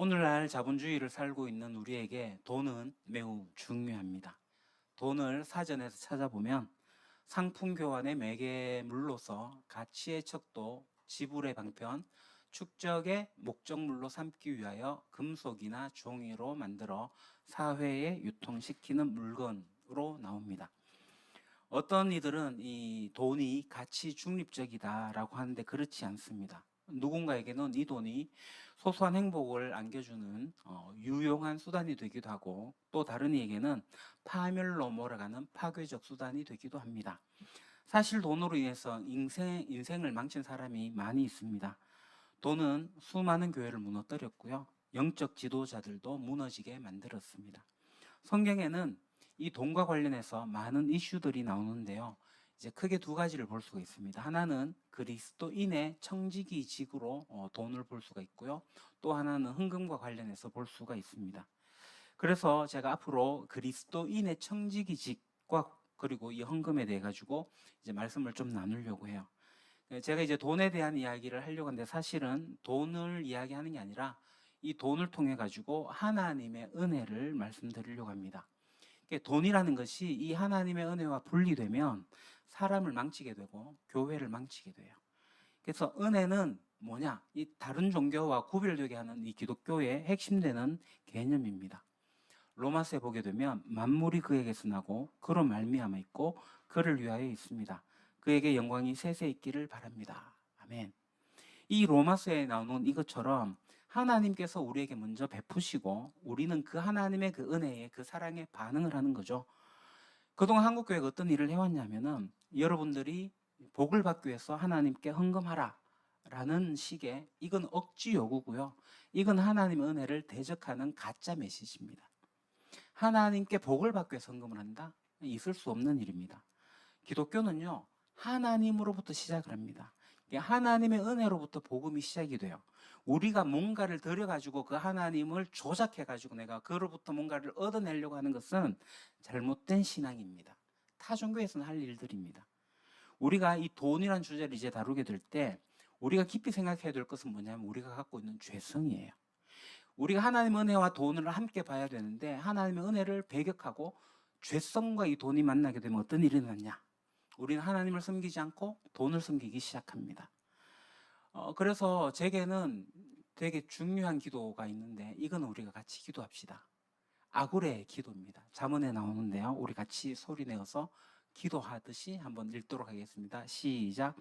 오늘날 자본주의를 살고 있는 우리에게 돈은 매우 중요합니다. 돈을 사전에서 찾아보면 상품 교환의 매개물로서 가치의 척도, 지불의 방편, 축적의 목적물로 삼기 위하여 금속이나 종이로 만들어 사회에 유통시키는 물건으로 나옵니다. 어떤 이들은 이 돈이 가치 중립적이다라고 하는데 그렇지 않습니다. 누군가에게는 이 돈이 소소한 행복을 안겨주는 유용한 수단이 되기도 하고, 또 다른 이에게는 파멸로 몰아가는 파괴적 수단이 되기도 합니다. 사실 돈으로 인해서 인생을 망친 사람이 많이 있습니다. 돈은 수많은 교회를 무너뜨렸고요, 영적 지도자들도 무너지게 만들었습니다. 성경에는 이 돈과 관련해서 많은 이슈들이 나오는데요. 이제 크게 두 가지를 볼 수가 있습니다. 하나는 그리스도인의 청지기직으로 돈을 볼 수가 있고요. 또 하나는 헌금과 관련해서 볼 수가 있습니다. 그래서 제가 앞으로 그리스도인의 청지기직과 그리고 이 헌금에 대해 가지고 이제 말씀을 좀 나누려고 해요. 제가 이제 돈에 대한 이야기를 하려고 하는데, 사실은 돈을 이야기하는 게 아니라 이 돈을 통해 가지고 하나님의 은혜를 말씀드리려고 합니다. 돈이라는 것이 이 하나님의 은혜와 분리되면 사람을 망치게 되고 교회를 망치게 돼요. 그래서 은혜는 뭐냐? 이 다른 종교와 구별되게 하는 이 기독교의 핵심되는 개념입니다. 로마서에 보게 되면 만물이 그에게서 나고 그로 말미암아 있고 그를 위하여 있습니다. 그에게 영광이 세세 있기를 바랍니다. 아멘. 이 로마서에 나오는 이것처럼 하나님께서 우리에게 먼저 베푸시고 우리는 그 하나님의 그 은혜에, 그 사랑에 반응을 하는 거죠. 그동안 한국교회가 어떤 일을 해왔냐면은, 여러분들이 복을 받기 위해서 하나님께 헌금하라 라는 식의, 이건 억지 요구고요, 이건 하나님의 은혜를 대적하는 가짜 메시지입니다. 하나님께 복을 받기 위해서 헌금을 한다? 있을 수 없는 일입니다. 기독교는요, 하나님으로부터 시작을 합니다. 하나님의 은혜로부터 복음이 시작이 돼요. 우리가 뭔가를 들여가지고 그 하나님을 조작해가지고 내가 그로부터 뭔가를 얻어내려고 하는 것은 잘못된 신앙입니다. 타 종교에서는 할 일들입니다. 우리가 이 돈이라는 주제를 이제 다루게 될 때 우리가 깊이 생각해야 될 것은 뭐냐면, 우리가 갖고 있는 죄성이에요. 우리가 하나님의 은혜와 돈을 함께 봐야 되는데, 하나님의 은혜를 배격하고 죄성과 이 돈이 만나게 되면 어떤 일이 일어나냐? 우리는 하나님을 섬기지 않고 돈을 섬기기 시작합니다. 그래서 제게는 되게 중요한 기도가 있는데, 이건 우리가 같이 기도합시다. 아구레의 기도입니다. 잠언에 나오는데요, 우리 같이 소리 내어서 기도하듯이 한번 읽도록 하겠습니다. 시작.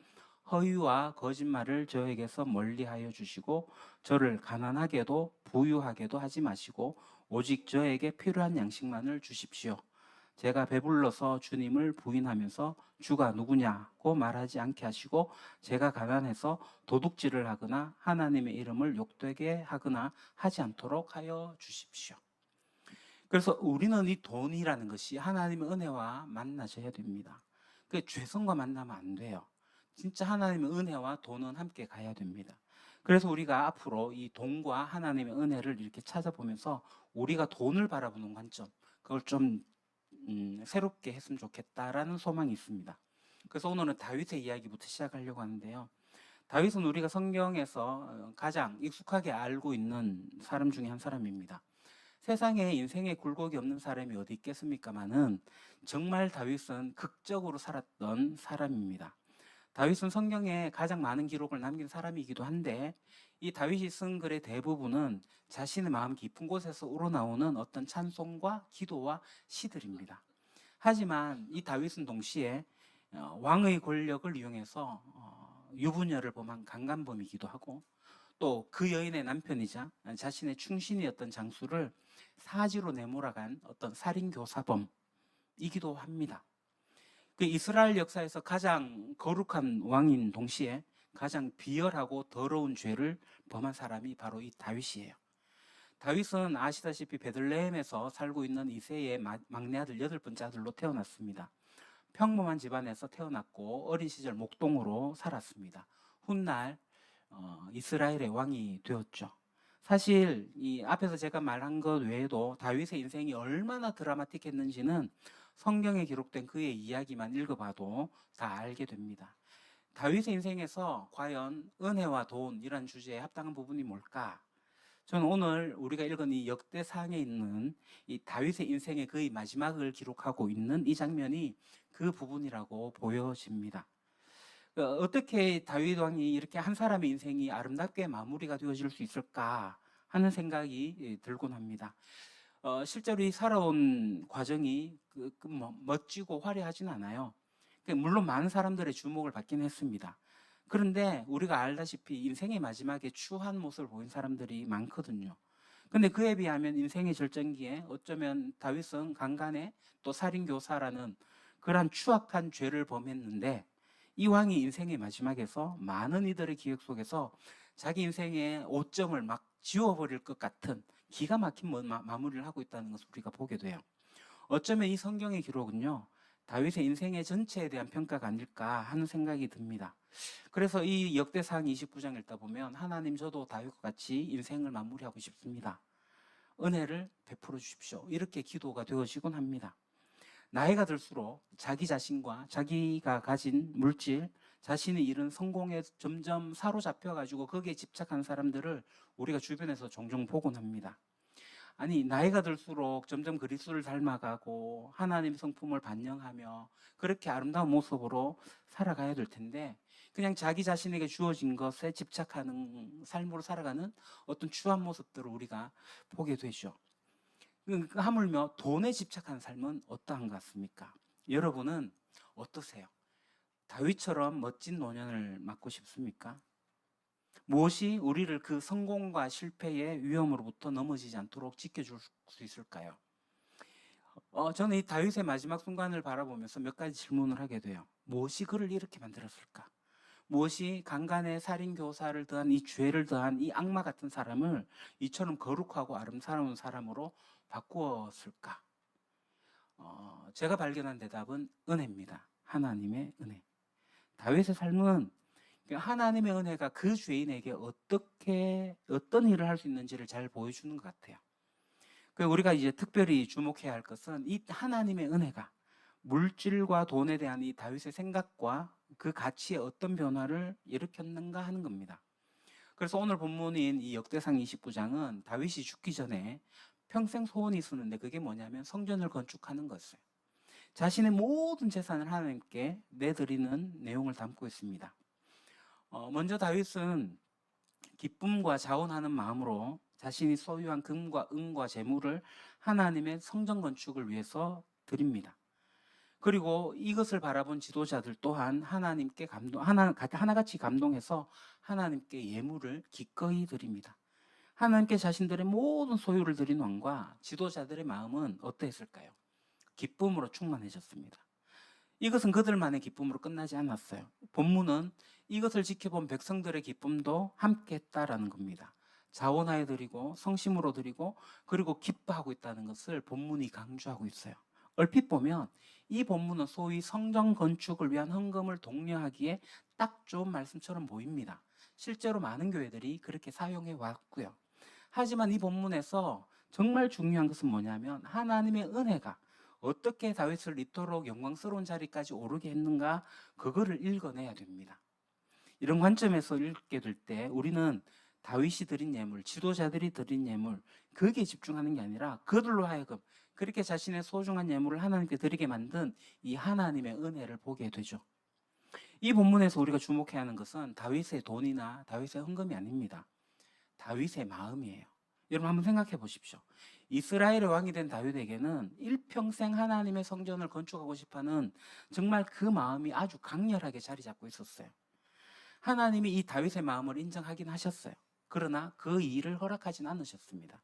허위와 거짓말을 저에게서 멀리하여 주시고 저를 가난하게도 부유하게도 하지 마시고 오직 저에게 필요한 양식만을 주십시오. 제가 배불러서 주님을 부인하면서 주가 누구냐고 말하지 않게 하시고, 제가 가난해서 도둑질을 하거나 하나님의 이름을 욕되게 하거나 하지 않도록 하여 주십시오. 그래서 우리는 이 돈이라는 것이 하나님의 은혜와 만나져야 됩니다. 그 죄성과 만나면 안 돼요. 진짜 하나님의 은혜와 돈은 함께 가야 됩니다. 그래서 우리가 앞으로 이 돈과 하나님의 은혜를 이렇게 찾아보면서 우리가 돈을 바라보는 관점, 그걸 좀 새롭게 했으면 좋겠다라는 소망이 있습니다. 그래서 오늘은 다윗의 이야기부터 시작하려고 하는데요. 다윗은 우리가 성경에서 가장 익숙하게 알고 있는 사람 중에 한 사람입니다. 세상에 인생에 굴곡이 없는 사람이 어디 있겠습니까마는, 정말 다윗은 극적으로 살았던 사람입니다. 다윗은 성경에 가장 많은 기록을 남긴 사람이기도 한데, 이 다윗이 쓴 글의 대부분은 자신의 마음 깊은 곳에서 우러나오는 어떤 찬송과 기도와 시들입니다. 하지만 이 다윗은 동시에 왕의 권력을 이용해서 유부녀를 범한 강간범이기도 하고, 또 그 여인의 남편이자 자신의 충신이었던 장수를 사지로 내몰아간 어떤 살인교사범이기도 합니다. 그 이스라엘 역사에서 가장 거룩한 왕인 동시에 가장 비열하고 더러운 죄를 범한 사람이 바로 이 다윗이에요. 다윗은 아시다시피 베들레헴에서 살고 있는 이새의 막내 아들 8번째 아들로 태어났습니다. 평범한 집안에서 태어났고 어린 시절 목동으로 살았습니다. 훗날 이스라엘의 왕이 되었죠. 사실 이 앞에서 제가 말한 것 외에도 다윗의 인생이 얼마나 드라마틱했는지는 성경에 기록된 그의 이야기만 읽어봐도 다 알게 됩니다. 다윗의 인생에서 과연 은혜와 돈이란 주제에 합당한 부분이 뭘까? 저는 오늘 우리가 읽은 이 역대상에 있는 이 다윗의 인생의 거의 마지막을 기록하고 있는 이 장면이 그 부분이라고 보여집니다. 어떻게 다윗 왕이 이렇게 한 사람의 인생이 아름답게 마무리가 되어질 수 있을까 하는 생각이 들곤 합니다. 실제로 이 살아온 과정이 멋지고 화려하진 않아요. 물론 많은 사람들의 주목을 받긴 했습니다. 그런데 우리가 알다시피 인생의 마지막에 추한 모습을 보인 사람들이 많거든요. 근데 그에 비하면 인생의 절정기에 어쩌면 다윗은 강간에 또 살인교사라는 그러한 추악한 죄를 범했는데 이 왕이 인생의 마지막에서 많은 이들의 기억 속에서 자기 인생의 오점을 막 지워버릴 것 같은 기가 막힌 마무리를 하고 있다는 것을 우리가 보게 돼요. 어쩌면 이 성경의 기록은요, 다윗의 인생의 전체에 대한 평가가 아닐까 하는 생각이 듭니다. 그래서 이 역대상 29장 읽다 보면 하나님 저도 다윗과 같이 인생을 마무리하고 싶습니다. 은혜를 베풀어 주십시오. 이렇게 기도가 되어지곤 합니다. 나이가 들수록 자기 자신과 자기가 가진 물질, 자신이 이룬 성공에 점점 사로잡혀가지고 거기에 집착한 사람들을 우리가 주변에서 종종 보곤 합니다. 아니, 나이가 들수록 점점 그리스도를 닮아가고 하나님 성품을 반영하며 그렇게 아름다운 모습으로 살아가야 될 텐데 그냥 자기 자신에게 주어진 것에 집착하는 삶으로 살아가는 어떤 추한 모습들을 우리가 보게 되죠. 하물며 돈에 집착한 삶은 어떠한 것 같습니까? 여러분은 어떠세요? 다윗처럼 멋진 노년을 맞고 싶습니까? 무엇이 우리를 그 성공과 실패의 위험으로부터 넘어지지 않도록 지켜줄 수 있을까요? 저는 이 다윗의 마지막 순간을 바라보면서 몇 가지 질문을 하게 돼요. 무엇이 그를 이렇게 만들었을까? 무엇이 강간의 살인교사를 더한 이 죄를 더한 이 악마 같은 사람을 이처럼 거룩하고 아름다운 사람으로 바꾸었을까? 제가 발견한 대답은 은혜입니다. 하나님의 은혜. 다윗의 삶은 하나님의 은혜가 그 죄인에게 어떤 일을 할 수 있는지를 잘 보여주는 것 같아요. 우리가 이제 특별히 주목해야 할 것은 이 하나님의 은혜가 물질과 돈에 대한 이 다윗의 생각과 그 가치에 어떤 변화를 일으켰는가 하는 겁니다. 그래서 오늘 본문인 이 역대상 29장은 다윗이 죽기 전에 평생 소원이 있었는데 그게 뭐냐면 성전을 건축하는 것이에요. 자신의 모든 재산을 하나님께 내드리는 내용을 담고 있습니다. 먼저 다윗은 기쁨과 자원하는 마음으로 자신이 소유한 금과 은과 재물을 하나님의 성전 건축을 위해서 드립니다. 그리고 이것을 바라본 지도자들 또한 하나님께 하나같이 감동해서 하나님께 예물을 기꺼이 드립니다. 하나님께 자신들의 모든 소유를 드린 왕과 지도자들의 마음은 어떠했을까요? 기쁨으로 충만해졌습니다. 이것은 그들만의 기쁨으로 끝나지 않았어요. 본문은 이것을 지켜본 백성들의 기쁨도 함께 했다라는 겁니다. 자원하여 드리고 성심으로 드리고 그리고 기뻐하고 있다는 것을 본문이 강조하고 있어요. 얼핏 보면 이 본문은 소위 성전 건축을 위한 헌금을 독려하기에 딱 좋은 말씀처럼 보입니다. 실제로 많은 교회들이 그렇게 사용해 왔고요. 하지만 이 본문에서 정말 중요한 것은 뭐냐면 하나님의 은혜가 어떻게 다윗을 이토록 영광스러운 자리까지 오르게 했는가, 그거를 읽어내야 됩니다. 이런 관점에서 읽게 될 때 우리는 다윗이 드린 예물, 지도자들이 드린 예물, 거기에 집중하는 게 아니라 그들로 하여금 그렇게 자신의 소중한 예물을 하나님께 드리게 만든 이 하나님의 은혜를 보게 되죠. 이 본문에서 우리가 주목해야 하는 것은 다윗의 돈이나 다윗의 헌금이 아닙니다. 다윗의 마음이에요. 여러분 한번 생각해 보십시오. 이스라엘의 왕이 된 다윗에게는 일평생 하나님의 성전을 건축하고 싶어하는 정말 그 마음이 아주 강렬하게 자리 잡고 있었어요. 하나님이 이 다윗의 마음을 인정하긴 하셨어요. 그러나 그 일을 허락하진 않으셨습니다.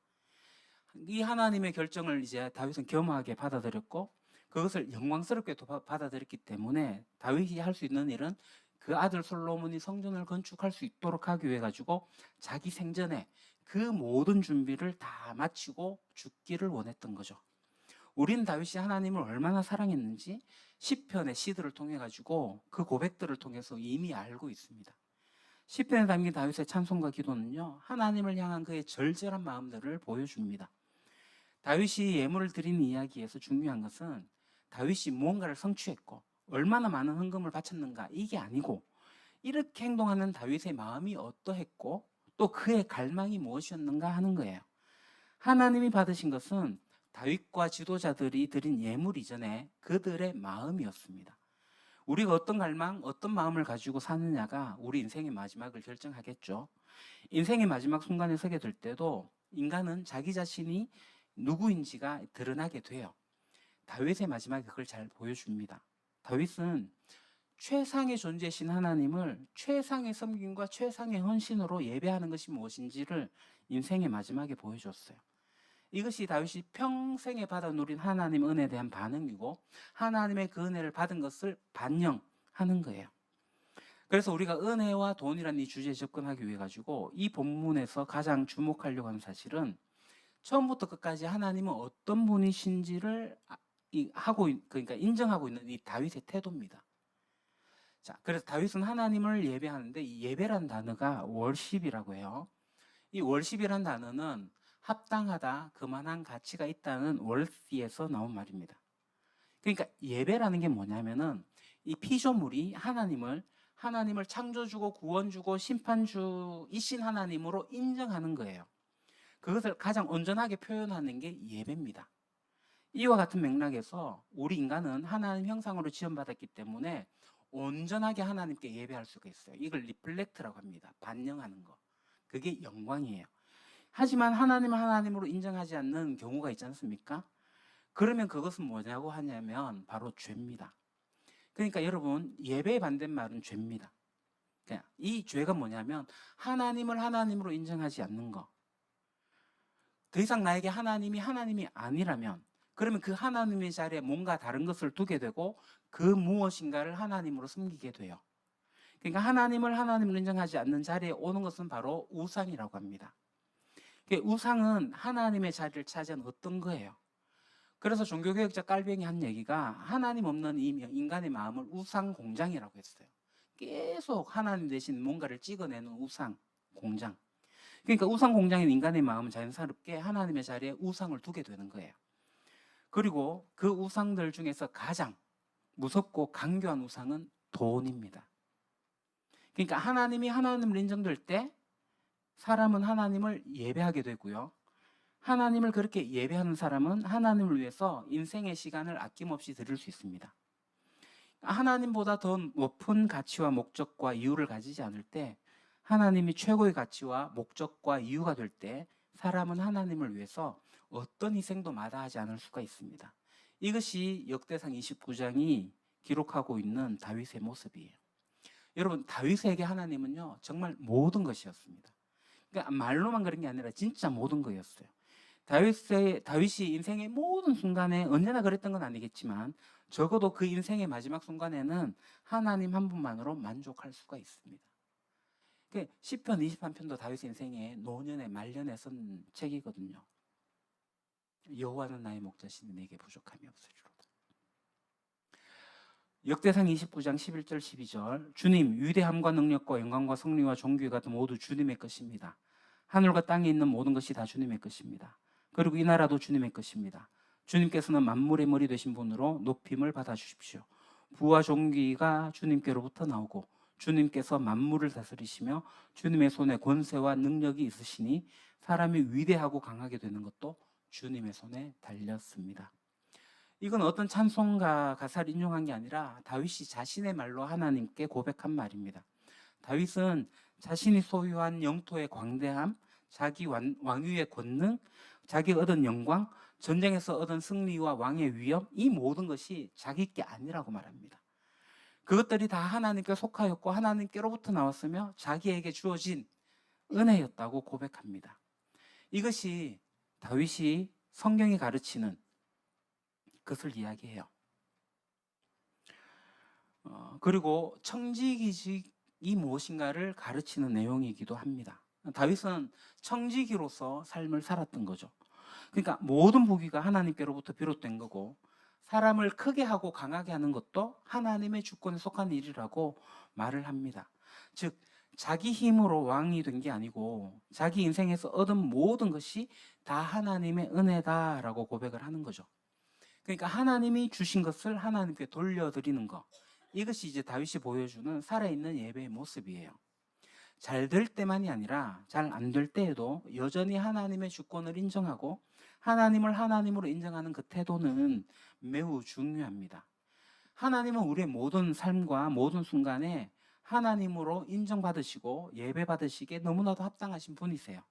이 하나님의 결정을 이제 다윗은 겸허하게 받아들였고 그것을 영광스럽게 받아들였기 때문에 다윗이 할 수 있는 일은 그 아들 솔로몬이 성전을 건축할 수 있도록 하기 위해 가지고 자기 생전에 그 모든 준비를 다 마치고 죽기를 원했던 거죠. 우리는 다윗이 하나님을 얼마나 사랑했는지 시편의 시들을 통해 가지고 그 고백들을 통해서 이미 알고 있습니다. 시편에 담긴 다윗의 찬송과 기도는요, 하나님을 향한 그의 절절한 마음들을 보여줍니다. 다윗이 예물을 드리는 이야기에서 중요한 것은 다윗이 무언가를 성취했고 얼마나 많은 헌금을 바쳤는가 이게 아니고 이렇게 행동하는 다윗의 마음이 어떠했고 또 그의 갈망이 무엇이었는가 하는 거예요. 하나님이 받으신 것은 다윗과 지도자들이 드린 예물 이전에 그들의 마음이었습니다. 우리가 어떤 갈망, 어떤 마음을 가지고 사느냐가 우리 인생의 마지막을 결정하겠죠. 인생의 마지막 순간에 서게 될 때도 인간은 자기 자신이 누구인지가 드러나게 돼요. 다윗의 마지막에 그걸 잘 보여줍니다. 다윗은 최상의 존재신 하나님을 최상의 섬김과 최상의 헌신으로 예배하는 것이 무엇인지를 인생의 마지막에 보여줬어요. 이것이 다윗이 평생에 받아 누린 하나님 은혜에 대한 반응이고 하나님의 그 은혜를 받은 것을 반영하는 거예요. 그래서 우리가 은혜와 돈이라는 이 주제에 접근하기 위해 가지고 이 본문에서 가장 주목하려고 하는 사실은 처음부터 끝까지 하나님은 어떤 분이신지를 그러니까 인정하고 있는 이 다윗의 태도입니다. 자, 그래서 다윗은 하나님을 예배하는데 이 예배란 단어가 월십이라고 해요. 이 월십이란 단어는 합당하다, 그만한 가치가 있다는 worthy에서 나온 말입니다. 그러니까 예배라는 게 뭐냐면은 이 피조물이 하나님을 창조주고 구원주고 심판주이신 하나님으로 인정하는 거예요. 그것을 가장 온전하게 표현하는 게 예배입니다. 이와 같은 맥락에서 우리 인간은 하나님 형상으로 지원받았기 때문에 온전하게 하나님께 예배할 수가 있어요. 이걸 리플렉트라고 합니다. 반영하는 거. 그게 영광이에요. 하지만 하나님을 하나님으로 인정하지 않는 경우가 있지 않습니까? 그러면 그것은 뭐냐고 하냐면 바로 죄입니다. 그러니까 여러분, 예배의 반대말은 죄입니다. 이 죄가 뭐냐면 하나님을 하나님으로 인정하지 않는 거. 더 이상 나에게 하나님이 아니라면 그러면 그 하나님의 자리에 뭔가 다른 것을 두게 되고 그 무엇인가를 하나님으로 섬기게 돼요. 그러니까 하나님을 하나님으로 인정하지 않는 자리에 오는 것은 바로 우상이라고 합니다. 우상은 하나님의 자리를 차지한 어떤 거예요. 그래서 종교개혁자 깔뱅이 한 얘기가 하나님 없는 이 인간의 마음을 우상 공장이라고 했어요. 계속 하나님 대신 뭔가를 찍어내는 우상 공장. 그러니까 우상 공장인 인간의 마음은 자연스럽게 하나님의 자리에 우상을 두게 되는 거예요. 그리고 그 우상들 중에서 가장 무섭고 강교한 우상은 돈입니다. 그러니까 하나님이 하나님을 인정될 때 사람은 하나님을 예배하게 되고요. 하나님을 그렇게 예배하는 사람은 하나님을 위해서 인생의 시간을 아낌없이 드릴 수 있습니다. 하나님보다 더 높은 가치와 목적과 이유를 가지지 않을 때 하나님이 최고의 가치와 목적과 이유가 될 때 사람은 하나님을 위해서 어떤 희생도 마다하지 않을 수가 있습니다. 이것이 역대상 29장이 기록하고 있는 다윗의 모습이에요. 여러분, 다윗에게 하나님은요 정말 모든 것이었습니다. 그러니까 말로만 그런 게 아니라 진짜 모든 거였어요. 다윗이 인생의 모든 순간에 언제나 그랬던 건 아니겠지만 적어도 그 인생의 마지막 순간에는 하나님 한 분만으로 만족할 수가 있습니다. 시편 23편도 다윗의 인생의 노년의 말년에 쓴 책이거든요. 여호와는 나의 목자시니 내게 부족함이 없으리로다. 역대상 29장 11절 12절 주님 위대함과 능력과 영광과 성리와 존귀가 모두 주님의 것입니다. 하늘과 땅에 있는 모든 것이 다 주님의 것입니다. 그리고 이 나라도 주님의 것입니다. 주님께서는 만물의 머리 되신 분으로 높임을 받아주십시오. 부와 존귀가 주님께로부터 나오고 주님께서 만물을 다스리시며 주님의 손에 권세와 능력이 있으시니 사람이 위대하고 강하게 되는 것도 주님의 손에 달렸습니다. 이건 어떤 찬송가 가사를 인용한 게 아니라 다윗이 자신의 말로 하나님께 고백한 말입니다. 다윗은 자신이 소유한 영토의 광대함, 자기 왕위의 권능, 자기 얻은 영광, 전쟁에서 얻은 승리와 왕의 위엄, 이 모든 것이 자기 게 아니라고 말합니다. 그것들이 다 하나님께 속하였고 하나님께로부터 나왔으며 자기에게 주어진 은혜였다고 고백합니다. 이것이 다윗이 성경이 가르치는 것을 이야기해요. 그리고 청지기직이 무엇인가를 가르치는 내용이기도 합니다. 다윗은 청지기로서 삶을 살았던 거죠. 그러니까 모든 부귀가 하나님께로부터 비롯된 거고 사람을 크게 하고 강하게 하는 것도 하나님의 주권에 속한 일이라고 말을 합니다. 즉 자기 힘으로 왕이 된 게 아니고 자기 인생에서 얻은 모든 것이 다 하나님의 은혜다라고 고백을 하는 거죠. 그러니까 하나님이 주신 것을 하나님께 돌려드리는 것, 이것이 이제 다윗이 보여주는 살아있는 예배의 모습이에요. 잘 될 때만이 아니라 잘 안 될 때에도 여전히 하나님의 주권을 인정하고 하나님을 하나님으로 인정하는 그 태도는 매우 중요합니다. 하나님은 우리의 모든 삶과 모든 순간에 하나님으로 인정받으시고 예배받으시기에 너무나도 합당하신 분이세요.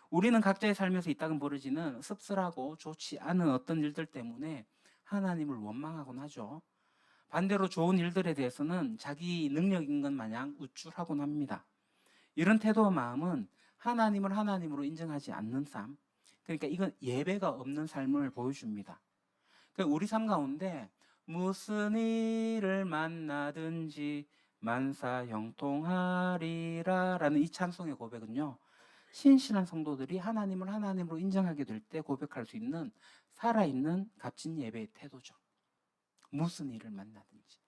우리는 각자의 삶에서 이따금 벌어지는 씁쓸하고 좋지 않은 어떤 일들 때문에 하나님을 원망하곤 하죠. 반대로 좋은 일들에 대해서는 자기 능력인 것 마냥 우쭐하곤 합니다. 이런 태도와 마음은 하나님을 하나님으로 인정하지 않는 삶, 그러니까 이건 예배가 없는 삶을 보여줍니다. 그러니까 우리 삶 가운데 무슨 일을 만나든지 만사 형통하리라 라는 이 찬송의 고백은요, 신실한 성도들이 하나님을 하나님으로 인정하게 될 때 고백할 수 있는 살아있는 값진 예배의 태도죠. 무슨 일을 만나든지.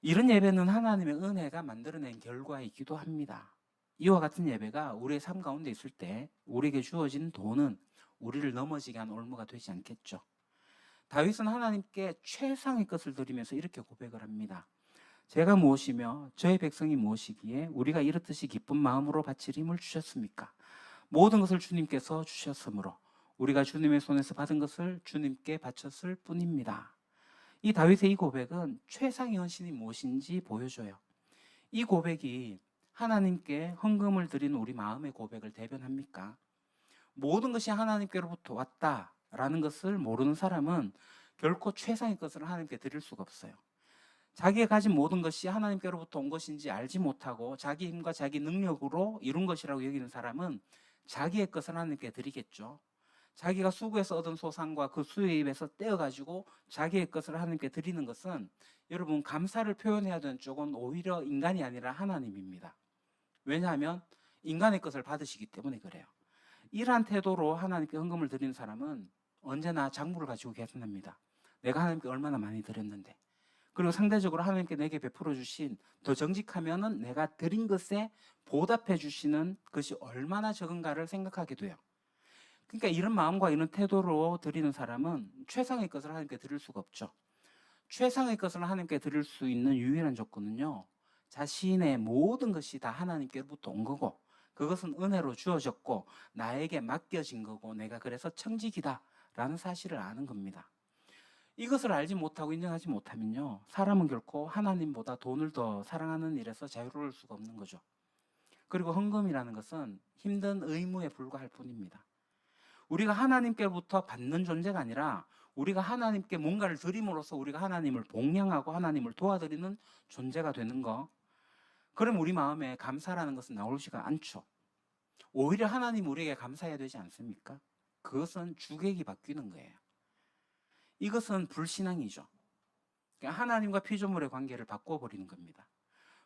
이런 예배는 하나님의 은혜가 만들어낸 결과이기도 합니다. 이와 같은 예배가 우리의 삶 가운데 있을 때 우리에게 주어진 돈은 우리를 넘어지게 한 올무가 되지 않겠죠. 다윗은 하나님께 최상의 것을 드리면서 이렇게 고백을 합니다. 제가 무엇이며 저의 백성이 무엇이기에 우리가 이렇듯이 기쁜 마음으로 바칠 힘을 주셨습니까? 모든 것을 주님께서 주셨으므로 우리가 주님의 손에서 받은 것을 주님께 바쳤을 뿐입니다. 이 다윗의 이 고백은 최상의 헌신이 무엇인지 보여줘요. 이 고백이 하나님께 헌금을 드리는 우리 마음의 고백을 대변합니까? 모든 것이 하나님께로부터 왔다라는 것을 모르는 사람은 결코 최상의 것을 하나님께 드릴 수가 없어요. 자기가 가진 모든 것이 하나님께로부터 온 것인지 알지 못하고 자기 힘과 자기 능력으로 이룬 것이라고 여기는 사람은 자기의 것을 하나님께 드리겠죠. 자기가 수고해서 얻은 소상과 그 수입에서 떼어가지고 자기의 것을 하나님께 드리는 것은 여러분 감사를 표현해야 되는 쪽은 오히려 인간이 아니라 하나님입니다. 왜냐하면 인간의 것을 받으시기 때문에 그래요. 이러한 태도로 하나님께 헌금을 드리는 사람은 언제나 장부를 가지고 계산합니다. 내가 하나님께 얼마나 많이 드렸는데, 그리고 상대적으로 하나님께 내게 베풀어 주신 더 정직하면은 내가 드린 것에 보답해 주시는 것이 얼마나 적은가를 생각하게 돼요. 그러니까 이런 마음과 이런 태도로 드리는 사람은 최상의 것을 하나님께 드릴 수가 없죠. 최상의 것을 하나님께 드릴 수 있는 유일한 조건은요, 자신의 모든 것이 다 하나님께로부터 온 거고 그것은 은혜로 주어졌고 나에게 맡겨진 거고 내가 그래서 청지기다라는 사실을 아는 겁니다. 이것을 알지 못하고 인정하지 못하면요, 사람은 결코 하나님보다 돈을 더 사랑하는 일에서 자유로울 수가 없는 거죠. 그리고 헌금이라는 것은 힘든 의무에 불과할 뿐입니다. 우리가 하나님께로부터 받는 존재가 아니라 우리가 하나님께 뭔가를 드림으로써 우리가 하나님을 봉양하고 하나님을 도와드리는 존재가 되는 거, 그럼 우리 마음에 감사라는 것은 나오지가 않죠. 오히려 하나님 우리에게 감사해야 되지 않습니까? 그것은 주객이 바뀌는 거예요. 이것은 불신앙이죠. 그러니까 하나님과 피조물의 관계를 바꿔버리는 겁니다.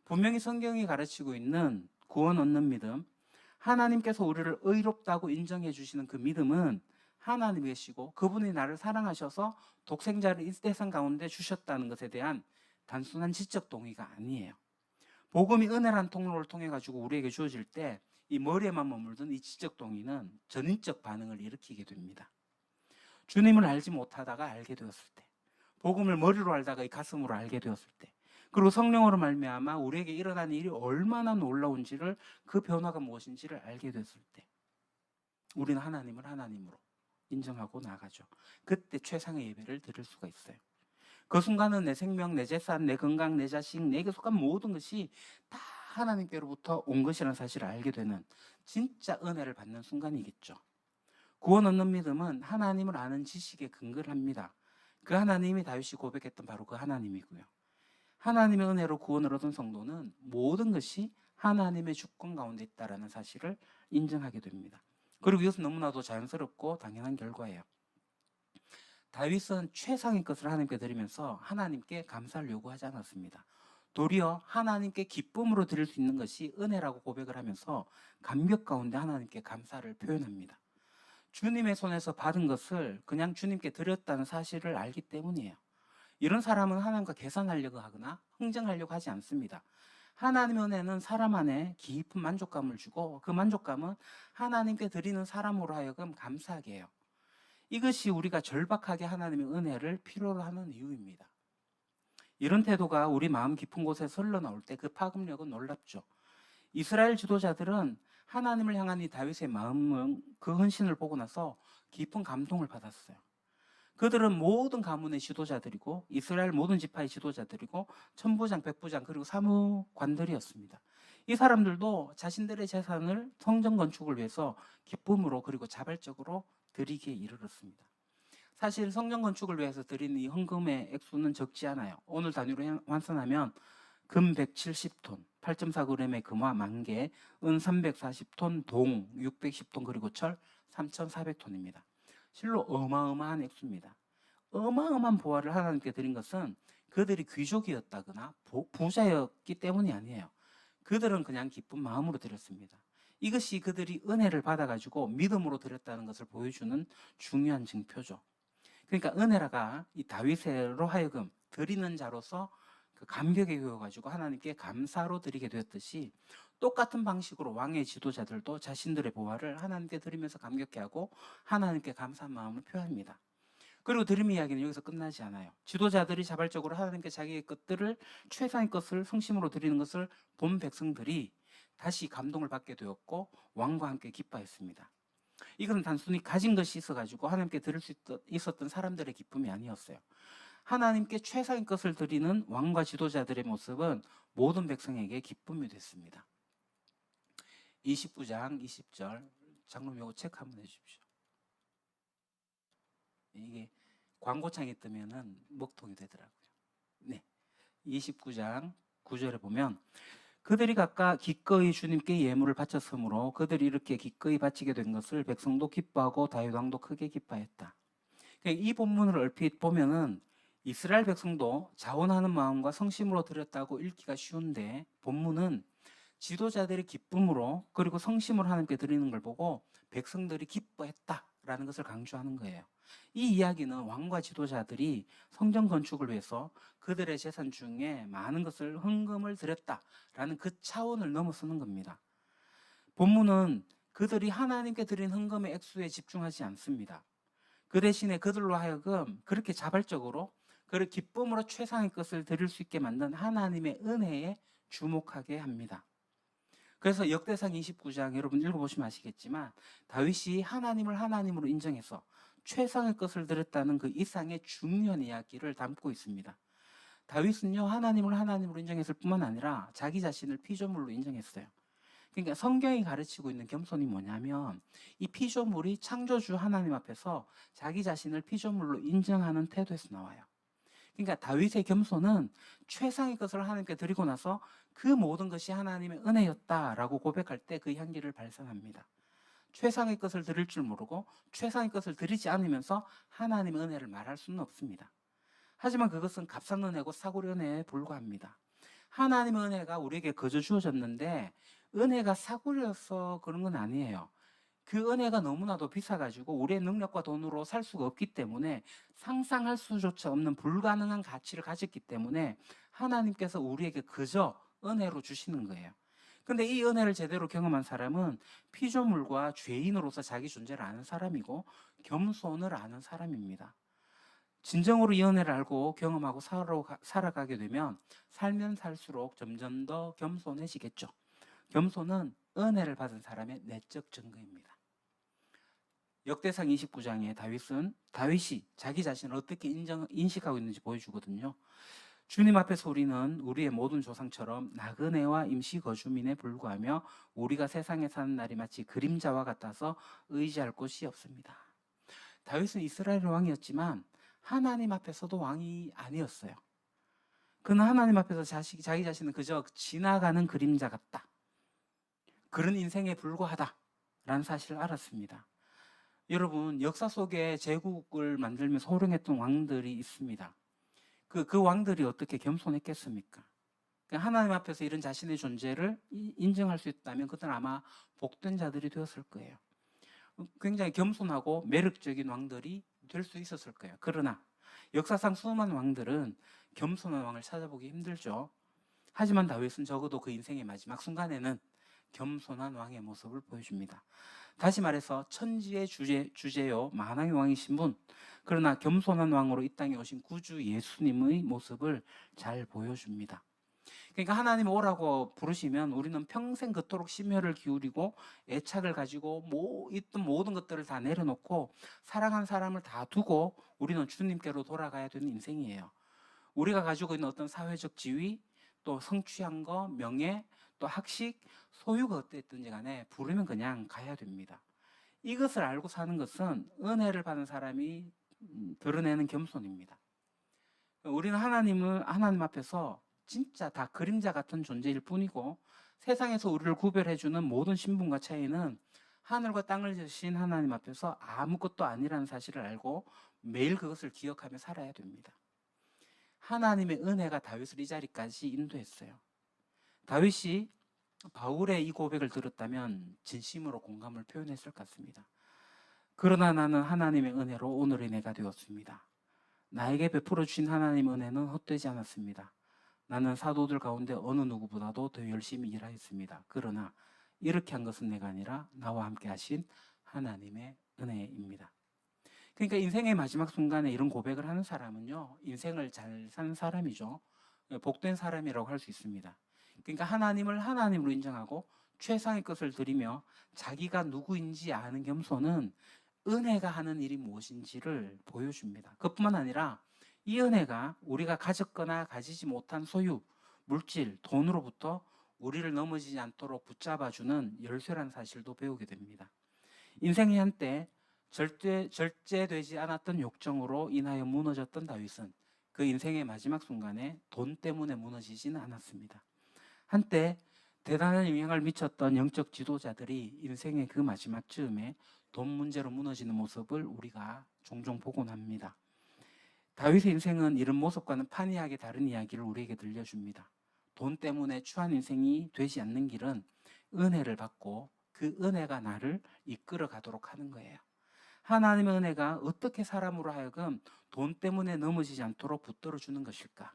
분명히 성경이 가르치고 있는 구원 얻는 믿음, 하나님께서 우리를 의롭다고 인정해 주시는 그 믿음은 하나님이 계시고 그분이 나를 사랑하셔서 독생자를 이 세상 가운데 주셨다는 것에 대한 단순한 지적 동의가 아니에요. 복음이 은혜란 통로를 통해 가지고 우리에게 주어질 때 이 머리에만 머물던 이 지적 동의는 전인적 반응을 일으키게 됩니다. 주님을 알지 못하다가 알게 되었을 때, 복음을 머리로 알다가 이 가슴으로 알게 되었을 때, 그리고 성령으로 말미암아 우리에게 일어난 일이 얼마나 놀라운지를, 그 변화가 무엇인지를 알게 됐을 때 우리는 하나님을 하나님으로 인정하고 나가죠. 그때 최상의 예배를 드릴 수가 있어요. 그 순간은 내 생명, 내 재산, 내 건강, 내 자식, 내게 속한 모든 것이 다 하나님께로부터 온 것이라는 사실을 알게 되는 진짜 은혜를 받는 순간이겠죠. 구원 얻는 믿음은 하나님을 아는 지식에 근거를 합니다. 그 하나님이 다윗이 고백했던 바로 그 하나님이고요. 하나님의 은혜로 구원을 얻은 성도는 모든 것이 하나님의 주권 가운데 있다는 사실을 인정하게 됩니다. 그리고 이것은 너무나도 자연스럽고 당연한 결과예요. 다윗은 최상의 것을 하나님께 드리면서 하나님께 감사를 요구하지 않았습니다. 도리어 하나님께 기쁨으로 드릴 수 있는 것이 은혜라고 고백을 하면서 감격 가운데 하나님께 감사를 표현합니다. 주님의 손에서 받은 것을 그냥 주님께 드렸다는 사실을 알기 때문이에요. 이런 사람은 하나님과 계산하려고 하거나 흥정하려고 하지 않습니다. 하나님의 은혜는 사람 안에 깊은 만족감을 주고 그 만족감은 하나님께 드리는 사람으로 하여금 감사하게 해요. 이것이 우리가 절박하게 하나님의 은혜를 필요로 하는 이유입니다. 이런 태도가 우리 마음 깊은 곳에 흘러나올 때 그 파급력은 놀랍죠. 이스라엘 지도자들은 하나님을 향한 이 다윗의 마음은 그 헌신을 보고 나서 깊은 감동을 받았어요. 그들은 모든 가문의 지도자들이고 이스라엘 모든 지파의 지도자들이고 천부장, 백부장 그리고 사무관들이었습니다. 이 사람들도 자신들의 재산을 성전 건축을 위해서 기쁨으로 그리고 자발적으로 드리기에 이르렀습니다. 사실 성전 건축을 위해서 드린 이 헌금의 액수는 적지 않아요. 오늘 단위로 환산하면 금 170톤, 8.4g의 금화 10,000개, 은 340톤, 동 610톤, 그리고 철 3,400톤입니다. 실로 어마어마한 액수입니다. 어마어마한 보화를 하나님께 드린 것은 그들이 귀족이었다거나 부자였기 때문이 아니에요. 그들은 그냥 기쁜 마음으로 드렸습니다. 이것이 그들이 은혜를 받아가지고 믿음으로 드렸다는 것을 보여주는 중요한 증표죠. 그러니까 은혜라가 이 다윗으로 하여금 드리는 자로서 그 감격에 겨워가지고 하나님께 감사로 드리게 되었듯이 똑같은 방식으로 왕의 지도자들도 자신들의 보화를 하나님께 드리면서 감격해하고 하나님께 감사한 마음을 표합니다. 그리고 드림 이야기는 여기서 끝나지 않아요. 지도자들이 자발적으로 하나님께 자기의 것들을 최상의 것을 성심으로 드리는 것을 본 백성들이 다시 감동을 받게 되었고 왕과 함께 기뻐했습니다. 이것은 단순히 가진 것이 있어가지고 하나님께 드릴 수 있었던 사람들의 기쁨이 아니었어요. 하나님께 최상의 것을 드리는 왕과 지도자들의 모습은 모든 백성에게 기쁨이 됐습니다. 29장 20절 장로님 이거 체크 한번 해주십시오. 이게 광고창에 뜨면은 먹통이 되더라고요. 네, 29장 9절에 보면 그들이 각각 기꺼이 주님께 예물을 바쳤으므로 그들이 이렇게 기꺼이 바치게 된 것을 백성도 기뻐하고 다윗 왕도 크게 기뻐했다. 이 본문을 얼핏 보면은 이스라엘 백성도 자원하는 마음과 성심으로 드렸다고 읽기가 쉬운데 본문은 지도자들이 기쁨으로 그리고 성심으로 하나님께 드리는 걸 보고 백성들이 기뻐했다라는 것을 강조하는 거예요. 이 이야기는 왕과 지도자들이 성전 건축을 위해서 그들의 재산 중에 많은 것을 헌금을 드렸다라는 그 차원을 넘어서는 겁니다. 본문은 그들이 하나님께 드린 헌금의 액수에 집중하지 않습니다. 그 대신에 그들로 하여금 그렇게 자발적으로 그를 기쁨으로 최상의 것을 드릴 수 있게 만든 하나님의 은혜에 주목하게 합니다. 그래서 역대상 29장 여러분 읽어보시면 아시겠지만 다윗이 하나님을 하나님으로 인정해서 최상의 것을 드렸다는 그 이상의 중요한 이야기를 담고 있습니다. 다윗은요 하나님을 하나님으로 인정했을 뿐만 아니라 자기 자신을 피조물로 인정했어요. 그러니까 성경이 가르치고 있는 겸손이 뭐냐면 이 피조물이 창조주 하나님 앞에서 자기 자신을 피조물로 인정하는 태도에서 나와요. 그러니까 다윗의 겸손은 최상의 것을 하나님께 드리고 나서 그 모든 것이 하나님의 은혜였다라고 고백할 때 그 향기를 발산합니다. 최상의 것을 드릴 줄 모르고 최상의 것을 드리지 않으면서 하나님의 은혜를 말할 수는 없습니다. 하지만 그것은 값싼 은혜고 사고리 은혜에 불과합니다. 하나님의 은혜가 우리에게 거저 주어졌는데 은혜가 사고리여서 그런 건 아니에요. 그 은혜가 너무나도 비싸가지고 우리의 능력과 돈으로 살 수가 없기 때문에 상상할 수조차 없는 불가능한 가치를 가졌기 때문에 하나님께서 우리에게 그저 은혜로 주시는 거예요. 근데 이 은혜를 제대로 경험한 사람은 피조물과 죄인으로서 자기 존재를 아는 사람이고 겸손을 아는 사람입니다. 진정으로 이 은혜를 알고 경험하고 살아가게 되면 살면 살수록 점점 더 겸손해지겠죠. 겸손은 은혜를 받은 사람의 내적 증거입니다. 역대상 29장에 다윗이 자기 자신을 어떻게 인식하고 있는지 보여주거든요. 주님 앞에서 우리는 우리의 모든 조상처럼 나그네와 임시거주민에 불과하며 우리가 세상에 사는 날이 마치 그림자와 같아서 의지할 곳이 없습니다. 다윗은 이스라엘 왕이었지만 하나님 앞에서도 왕이 아니었어요. 그는 하나님 앞에서 자기 자신은 그저 지나가는 그림자 같다. 그런 인생에 불과하다라는 사실을 알았습니다. 여러분 역사 속에 제국을 만들면서 호령했던 왕들이 있습니다. 그 왕들이 어떻게 겸손했겠습니까? 하나님 앞에서 이런 자신의 존재를 인정할 수 있다면 그들은 아마 복된 자들이 되었을 거예요. 굉장히 겸손하고 매력적인 왕들이 될 수 있었을 거예요. 그러나 역사상 수많은 왕들은 겸손한 왕을 찾아보기 힘들죠. 하지만 다윗은 적어도 그 인생의 마지막 순간에는 겸손한 왕의 모습을 보여줍니다. 다시 말해서 천지의 주제요 만왕의 왕이신 분, 그러나 겸손한 왕으로 이 땅에 오신 구주 예수님의 모습을 잘 보여줍니다. 그러니까 하나님 오라고 부르시면 우리는 평생 그토록 심혈을 기울이고 애착을 가지고 있던 모든 것들을 다 내려놓고 사랑한 사람을 다 두고 우리는 주님께로 돌아가야 되는 인생이에요. 우리가 가지고 있는 어떤 사회적 지위, 또 성취한 거, 명예, 또 학식, 소유가 어땠든지 간에 부르면 그냥 가야 됩니다. 이것을 알고 사는 것은 은혜를 받은 사람이 드러내는 겸손입니다. 우리는 하나님 앞에서 진짜 다 그림자 같은 존재일 뿐이고, 세상에서 우리를 구별해주는 모든 신분과 차이는 하늘과 땅을 지으신 하나님 앞에서 아무것도 아니라는 사실을 알고 매일 그것을 기억하며 살아야 됩니다. 하나님의 은혜가 다윗을 이 자리까지 인도했어요. 다윗이 바울의 이 고백을 들었다면 진심으로 공감을 표현했을 것 같습니다. 그러나 나는 하나님의 은혜로 오늘의 내가 되었습니다. 나에게 베풀어 주신 하나님의 은혜는 헛되지 않았습니다. 나는 사도들 가운데 어느 누구보다도 더 열심히 일하였습니다. 그러나 이렇게 한 것은 내가 아니라 나와 함께 하신 하나님의 은혜입니다. 그러니까 인생의 마지막 순간에 이런 고백을 하는 사람은요, 인생을 잘 사는 사람이죠. 복된 사람이라고 할 수 있습니다. 그러니까 하나님을 하나님으로 인정하고 최상의 것을 드리며 자기가 누구인지 아는 겸손은 은혜가 하는 일이 무엇인지를 보여줍니다. 그뿐만 아니라 이 은혜가 우리가 가졌거나 가지지 못한 소유, 물질, 돈으로부터 우리를 넘어지지 않도록 붙잡아주는 열쇠라는 사실도 배우게 됩니다. 인생의 한때 절제되지 않았던 욕정으로 인하여 무너졌던 다윗은 그 인생의 마지막 순간에 돈 때문에 무너지지는 않았습니다. 한때 대단한 영향을 미쳤던 영적 지도자들이 인생의 그 마지막 즈음에 돈 문제로 무너지는 모습을 우리가 종종 보곤 합니다. 다윗의 인생은 이런 모습과는 판이하게 다른 이야기를 우리에게 들려줍니다. 돈 때문에 추한 인생이 되지 않는 길은 은혜를 받고 그 은혜가 나를 이끌어 가도록 하는 거예요. 하나님의 은혜가 어떻게 사람으로 하여금 돈 때문에 넘어지지 않도록 붙들어 주는 것일까?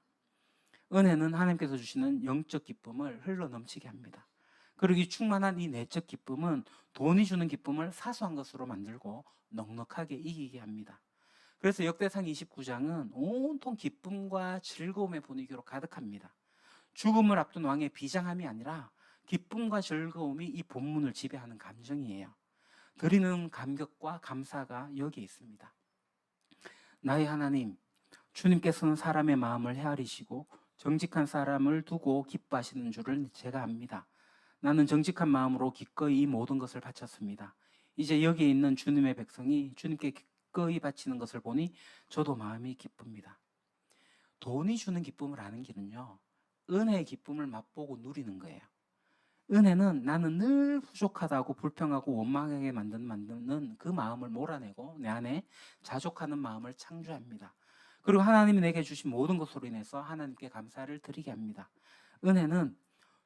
은혜는 하나님께서 주시는 영적 기쁨을 흘러 넘치게 합니다. 그리고 이 충만한 이 내적 기쁨은 돈이 주는 기쁨을 사소한 것으로 만들고 넉넉하게 이기게 합니다. 그래서 역대상 29장은 온통 기쁨과 즐거움의 분위기로 가득합니다. 죽음을 앞둔 왕의 비장함이 아니라 기쁨과 즐거움이 이 본문을 지배하는 감정이에요. 드리는 감격과 감사가 여기에 있습니다. 나의 하나님, 주님께서는 사람의 마음을 헤아리시고 정직한 사람을 두고 기뻐하시는 줄을 제가 압니다. 나는 정직한 마음으로 기꺼이 이 모든 것을 바쳤습니다. 이제 여기에 있는 주님의 백성이 주님께 기꺼이 바치는 것을 보니 저도 마음이 기쁩니다. 돈이 주는 기쁨을 아는 길은요, 은혜의 기쁨을 맛보고 누리는 거예요. 은혜는 나는 늘 부족하다고 불평하고 원망하게 만드는 그 마음을 몰아내고 내 안에 자족하는 마음을 창조합니다. 그리고 하나님이 내게 주신 모든 것으로 인해서 하나님께 감사를 드리게 합니다. 은혜는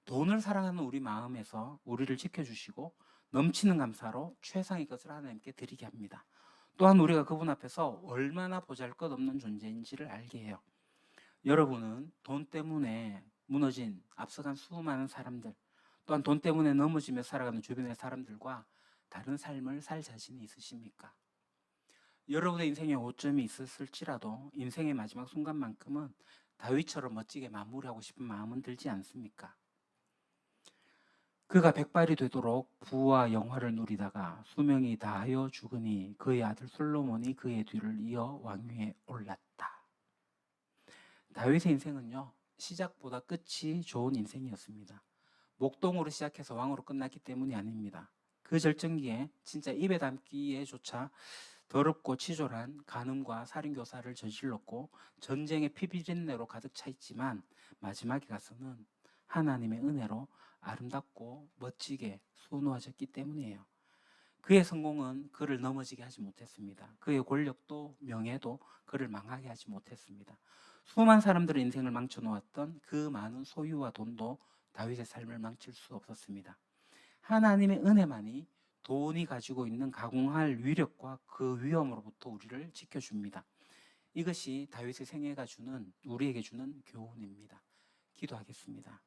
돈을 사랑하는 우리 마음에서 우리를 지켜주시고 넘치는 감사로 최상의 것을 하나님께 드리게 합니다. 또한 우리가 그분 앞에서 얼마나 보잘것없는 존재인지를 알게 해요. 여러분은 돈 때문에 무너진 앞서간 수많은 사람들, 또한 돈 때문에 넘어지며 살아가는 주변의 사람들과 다른 삶을 살 자신이 있으십니까? 여러분의 인생에 오점이 있었을지라도 인생의 마지막 순간만큼은 다윗처럼 멋지게 마무리하고 싶은 마음은 들지 않습니까? 그가 백발이 되도록 부와 영화를 누리다가 수명이 다하여 죽으니 그의 아들 솔로몬이 그의 뒤를 이어 왕위에 올랐다. 다윗의 인생은요, 시작보다 끝이 좋은 인생이었습니다. 목동으로 시작해서 왕으로 끝났기 때문이 아닙니다. 그 절정기에 진짜 입에 담기에조차 더럽고 치졸한 간음과 살인교사를 저질렀고 전쟁의 피비린내로 가득 차 있지만 마지막에 가서는 하나님의 은혜로 아름답고 멋지게 수놓아졌기 때문이에요. 그의 성공은 그를 넘어지게 하지 못했습니다. 그의 권력도 명예도 그를 망하게 하지 못했습니다. 수많은 사람들의 인생을 망쳐놓았던 그 많은 소유와 돈도 다윗의 삶을 망칠 수 없었습니다. 하나님의 은혜만이 돈이 가지고 있는 가공할 위력과 그 위험으로부터 우리를 지켜줍니다. 이것이 다윗의 생애가 우리에게 주는 교훈입니다. 기도하겠습니다.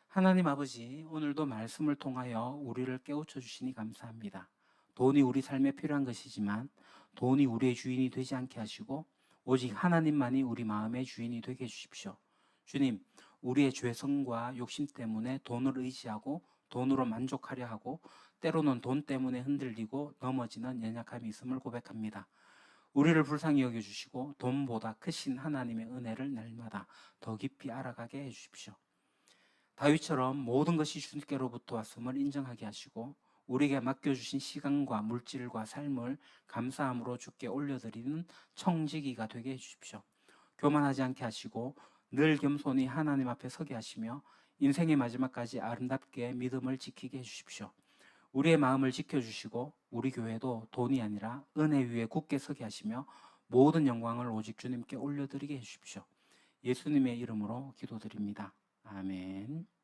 하나님 아버지, 오늘도 말씀을 통하여 우리를 깨우쳐 주시니 감사합니다. 돈이 우리 삶에 필요한 것이지만 돈이 우리의 주인이 되지 않게 하시고 오직 하나님만이 우리 마음의 주인이 되게 해주십시오. 주님, 우리의 죄성과 욕심 때문에 돈을 의지하고 돈으로 만족하려 하고 때로는 돈 때문에 흔들리고 넘어지는 연약함이 있음을 고백합니다. 우리를 불쌍히 여겨주시고 돈보다 크신 하나님의 은혜를 날마다 더 깊이 알아가게 해주십시오. 다윗처럼 모든 것이 주님께로부터 왔음을 인정하게 하시고 우리에게 맡겨주신 시간과 물질과 삶을 감사함으로 주께 올려드리는 청지기가 되게 해주십시오. 교만하지 않게 하시고 늘 겸손히 하나님 앞에 서게 하시며 인생의 마지막까지 아름답게 믿음을 지키게 해주십시오. 우리의 마음을 지켜주시고 우리 교회도 돈이 아니라 은혜 위에 굳게 서게 하시며 모든 영광을 오직 주님께 올려드리게 해주십시오. 예수님의 이름으로 기도드립니다. 아멘.